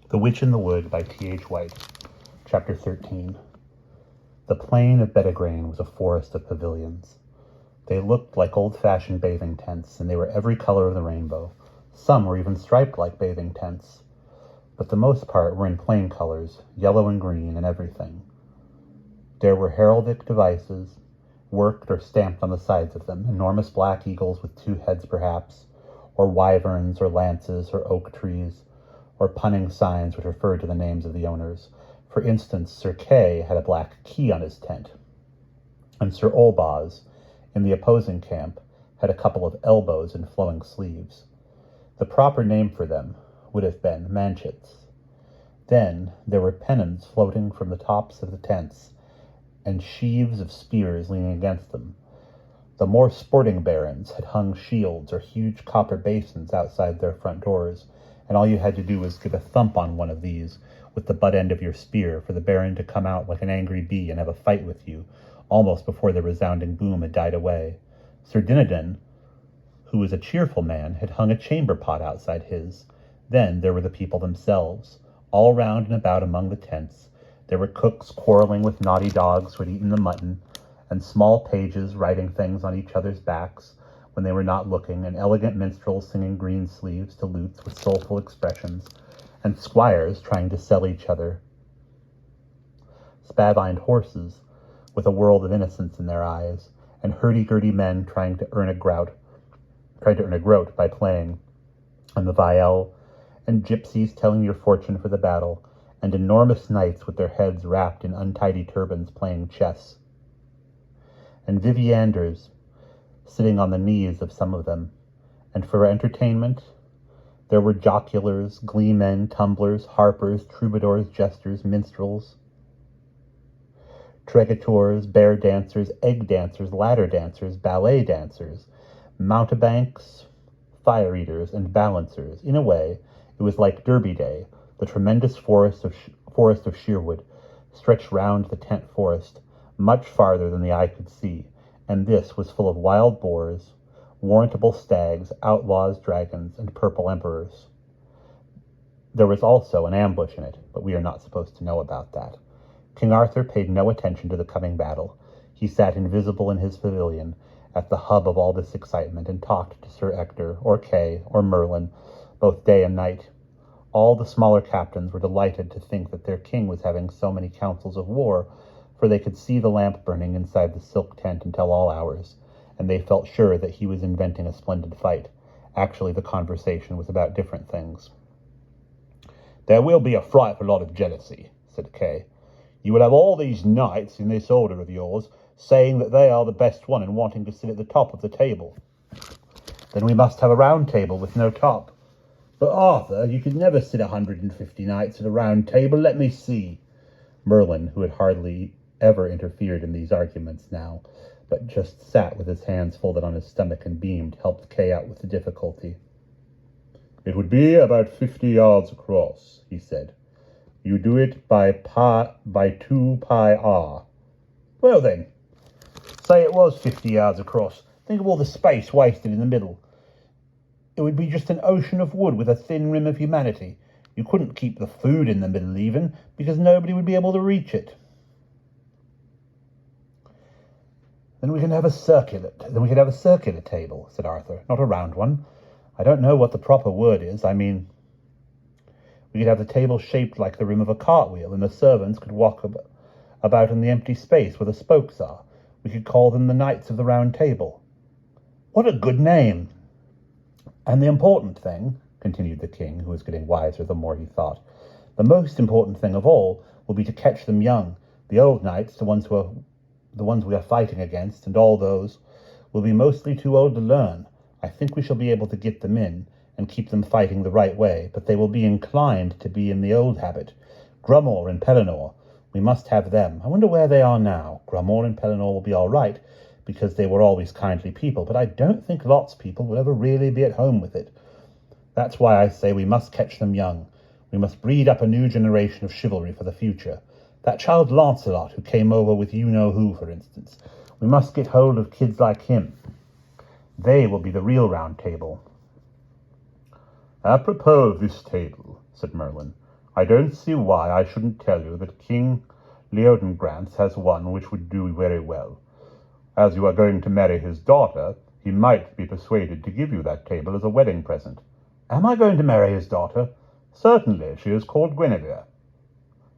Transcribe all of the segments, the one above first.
The Witch in the Wood by T.H. White. Chapter 13. The plain of Bedegraine was a forest of pavilions. They looked like old-fashioned bathing tents, and they were every color of the rainbow. Some were even striped like bathing tents, but the most part were in plain colors, yellow and green and everything. There were heraldic devices, worked or stamped on the sides of them, enormous black eagles with 2 heads perhaps, or wyverns or lances or oak trees, or punning signs which referred to the names of the owners. For instance, Sir Kay had a black key on his tent, and Sir Olbaz, in the opposing camp, had a couple of elbows in flowing sleeves. The proper name for them would have been manchets. Then there were pennons floating from the tops of the tents, and sheaves of spears leaning against them. The more sporting barons had hung shields or huge copper basins outside their front doors, and all you had to do was give a thump on one of these with the butt end of your spear for the baron to come out like an angry bee and have a fight with you, almost before the resounding boom had died away. Sir Dinadan, who was a cheerful man, had hung a chamber pot outside his. Then there were the people themselves. All round and about among the tents, there were cooks quarreling with naughty dogs who had eaten the mutton, and small pages writing things on each other's backs when they were not looking, and elegant minstrels singing green sleeves to lutes with soulful expressions, and squires trying to sell each other spavined horses with a world of innocence in their eyes, and hurdy-gurdy men trying to earn a groat by playing on the viol, and gypsies telling your fortune for the battle, and enormous knights with their heads wrapped in untidy turbans playing chess, and Vivianders sitting on the knees of some of them. And for entertainment, there were joculars, gleemen, tumblers, harpers, troubadours, jesters, minstrels, tregators, bear dancers, egg dancers, ladder dancers, ballet dancers, mountebanks, fire eaters, and balancers. In a way, it was like Derby Day. The tremendous forest of Sheerwood stretched round the tent forest, much farther than the eye could see, and this was full of wild boars, warrantable stags, outlaws, dragons, and purple emperors. There was also an ambush in it, but we are not supposed to know about that. King Arthur paid no attention to the coming battle. He sat invisible in his pavilion, at the hub of all this excitement, and talked to Sir Ector, or Kay, or Merlin, both day and night. All the smaller captains were delighted to think that their king was having so many councils of war, for they could see the lamp burning inside the silk tent until all hours, and they felt sure that he was inventing a splendid fight. Actually, the conversation was about different things. "There will be a frightful lot of jealousy," said Kay. "You will have all these knights in this order of yours saying that they are the best one and wanting to sit at the top of the table." "Then we must have a round table with no top." "But Arthur, you could never sit 150 knights at a round table. Let me see." Merlin, who had hardly ever interfered in these arguments now, but just sat with his hands folded on his stomach and beamed, helped Kay out with the difficulty. "It would be about 50 yards across," he said. "You do it by 2 pi r." "Well then, say it was 50 yards across. Think of all the space wasted in the middle. It would be just an ocean of wood with a thin rim of humanity. You couldn't keep the food in the middle even, because nobody would be able to reach it." Then we could have a circular table," said Arthur. "Not a round one. I don't know what the proper word is. I mean, we could have the table shaped like the rim of a cartwheel, and the servants could walk about in the empty space where the spokes are. We could call them the Knights of the Round Table." "What a good name!" "And the important thing," continued the king, who was getting wiser the more he thought, "the most important thing of all will be to catch them young. The old knights, the ones we are fighting against, and all those, will be mostly too old to learn. I think we shall be able to get them in and keep them fighting the right way, but they will be inclined to be in the old habit. Grummore and Pellinore, we must have them. I wonder where they are now. Grummore and Pellinore will be all right, because they were always kindly people, but I don't think Lot's people will ever really be at home with it. That's why I say we must catch them young. We must breed up a new generation of chivalry for the future. That child Lancelot, who came over with you-know-who, for instance. We must get hold of kids like him. They will be the real Round Table." "Apropos of this table," said Merlin, I don't see why I shouldn't tell you that King Leodengrance has one which would do very well. As you are going to marry his daughter, he might be persuaded to give you that table as a wedding present. Am I going to marry his daughter? Certainly, she is called Guinevere.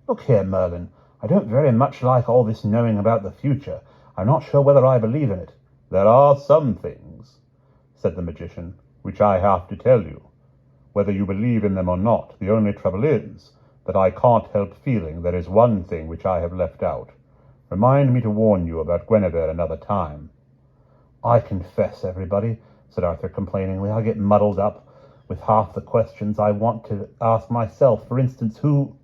Look here, Merlin, I don't very much like all this knowing about the future. I'm not sure whether I believe in it. There are some things, said the magician, which I have to tell you. Whether you believe in them or not, the only trouble is that I can't help feeling there is one thing which I have left out. Remind me to warn you about Guinevere another time. I confess, everybody, said Arthur complainingly, I get muddled up with half the questions I want to ask myself. For instance, who...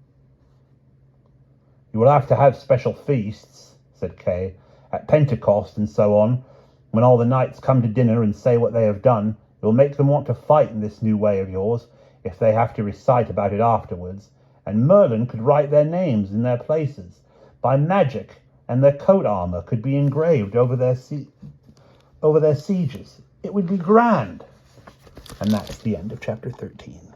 You will have to have special feasts, said Kay, at Pentecost and so on. When all the knights come to dinner and say what they have done, it will make them want to fight in this new way of yours, if they have to recite about it afterwards. And Merlin could write their names in their places by magic, and their coat armor could be engraved over their sieges. It would be grand. And that's the end of chapter 13.